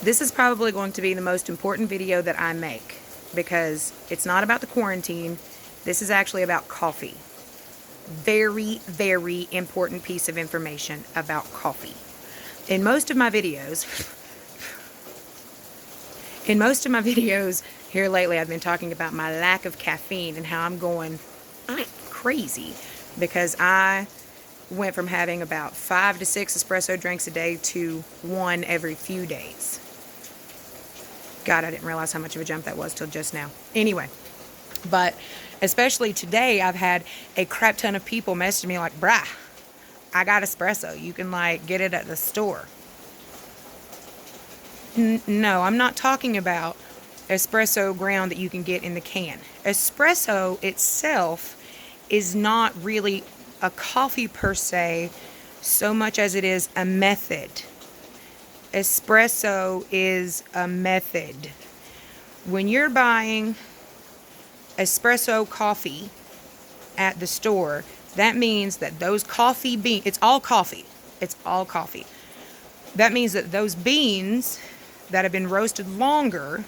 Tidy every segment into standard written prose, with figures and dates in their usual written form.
This is probably going to be the most important video that I make because it's not about the quarantine. This is actually about coffee. Very, very important piece of information about coffee. In most of my videos here lately, I've been talking about my lack of caffeine and how I'm going crazy because I went from having about 5 to 6 espresso drinks a day to 1 every few days. God, I didn't realize how much of a jump that was till just now. Anyway, but especially today, I've had a crap ton of people message me like, "Brah, I got espresso. You can like get it at the store." No, I'm not talking about espresso ground that you can get in the can. Espresso itself is not really a coffee per se, so much as it is a method. Espresso is a method. When you're buying espresso coffee at the store, that means that those coffee beans, it's all coffee. It's all coffee. That means that those beans that have been roasted longer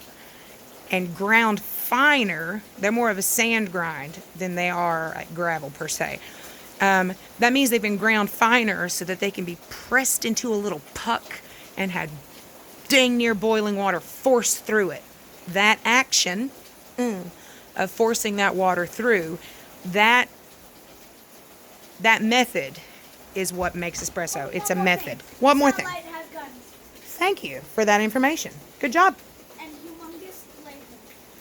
and ground finer, they're more of a sand grind than they are like gravel per se. That means they've been ground finer so that they can be pressed into a little puck and had dang near boiling water forced through it. That action of forcing that water through, that method is what makes espresso. It's a method. One more thing. Thank you for that information. Good job. And humongous laser.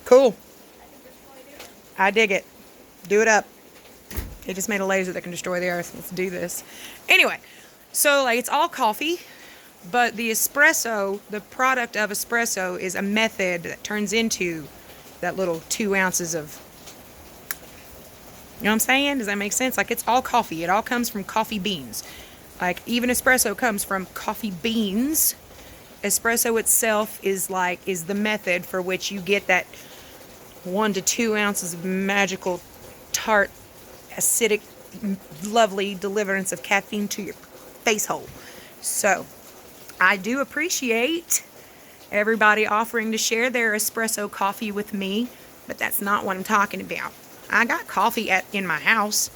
Cool. I dig it. Do it up. He just made a laser that can destroy the earth. Let's do this. Anyway, so like it's all coffee, but the espresso, the product of espresso is a method that turns into that little 2 ounces of, you know what I'm saying? Does that make sense? Like it's all coffee. It all comes from coffee beans. Like even espresso comes from coffee beans. Espresso itself is the method for which you get that 1 to 2 ounces of magical, tart, acidic, lovely deliverance of caffeine to your face hole. So I do appreciate everybody offering to share their espresso coffee with me, but that's not what I'm talking about. I got coffee in my house.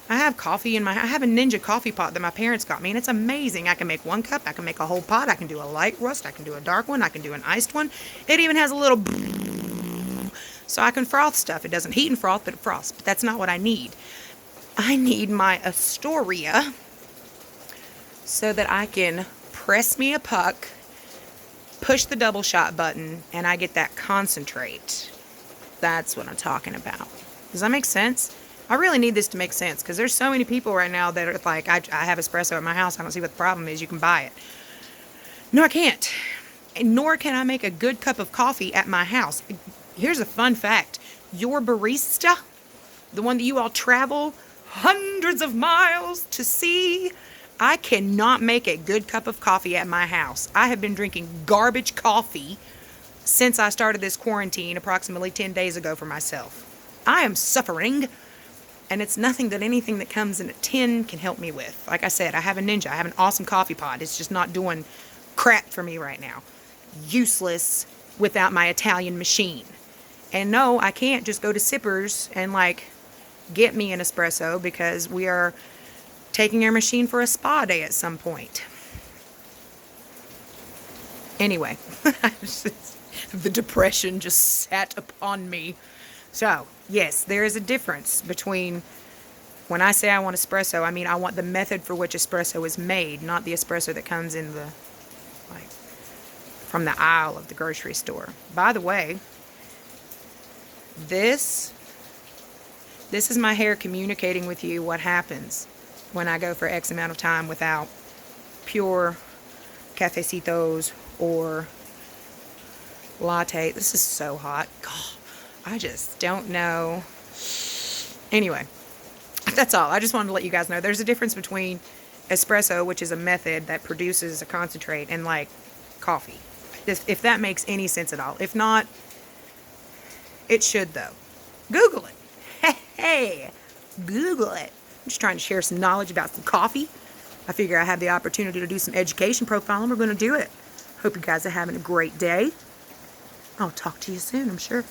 I have coffee I have a Ninja coffee pot that my parents got me, and it's amazing. I can make 1 cup. I can make a whole pot. I can do a light roast. I can do a dark one. I can do an iced one. It even has a little so I can froth stuff. It doesn't heat and froth, but it froths. But that's not what I need. I need my Astoria so that I can press me a puck, push the double shot button, and I get that concentrate. That's what I'm talking about. Does that make sense? I really need this to make sense because there's so many people right now that are like, I have espresso at my house. I don't see what the problem is. You can buy it. No, I can't. And nor can I make a good cup of coffee at my house. Here's a fun fact. Your barista, the one that you all travel hundreds of miles to see, I cannot make a good cup of coffee at my house. I have been drinking garbage coffee since I started this quarantine approximately 10 days ago for myself. I am suffering, and it's nothing that anything that comes in a tin can help me with. Like I said, I have a Ninja. I have an awesome coffee pot. It's just not doing crap for me right now. Useless without my Italian machine. And no, I can't just go to Sippers and like get me an espresso because we are taking our machine for a spa day at some point. Anyway, the depression just sat upon me. So, yes, there is a difference between when I say I want espresso, I mean I want the method for which espresso is made, not the espresso that comes in the, like, from the aisle of the grocery store. By the way, this is my hair communicating with you what happens when I go for X amount of time without pure cafecitos or latte. This is so hot. God, I just don't know. Anyway, that's all. I just wanted to let you guys know there's a difference between espresso, which is a method that produces a concentrate, and like coffee. If that makes any sense at all. If not, it should though. Google it. Hey, Google it. I'm just trying to share some knowledge about some coffee. I figure I have the opportunity to do some education profiling. We're going to do it. Hope you guys are having a great day. I'll talk to you soon, I'm sure.